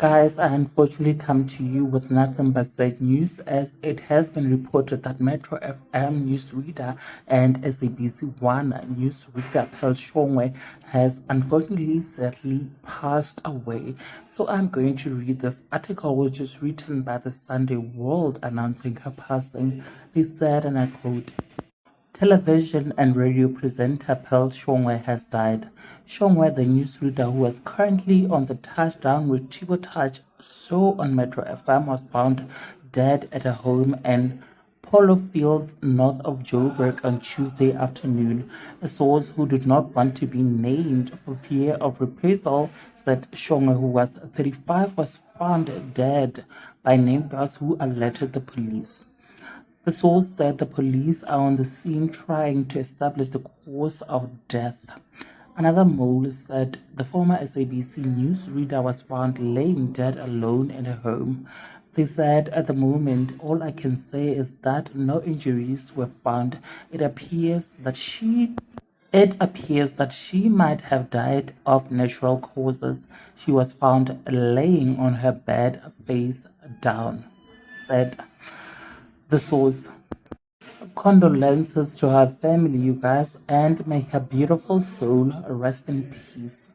Guys, I unfortunately come to you with nothing but sad news, as it has been reported that Metro FM newsreader and SABC One newsreader Pearl Shongwe has unfortunately sadly passed away. So I'm going to read this article, which is written by the Sunday World, announcing her passing. They said, and I quote, television and radio presenter Pearl Shongwe has died. Shongwe, the newsreader who is currently on the Touchdown with Tibo Touch show on Metro FM, was found dead at a home in Polo Fields, north of Joburg, on Tuesday afternoon. A source who did not want to be named for fear of reprisal said Shongwe, who was 35, was found dead by neighbors who alerted the police. The source said the police are on the scene trying to establish the cause of death. Another mole said the former SABC newsreader was found laying dead alone in her home. They said, at the moment, all I can say is that no injuries were found. It appears that she might have died of natural causes. She was found laying on her bed face down, said the source. Condolences to her family, you guys, and may her beautiful soul rest in peace.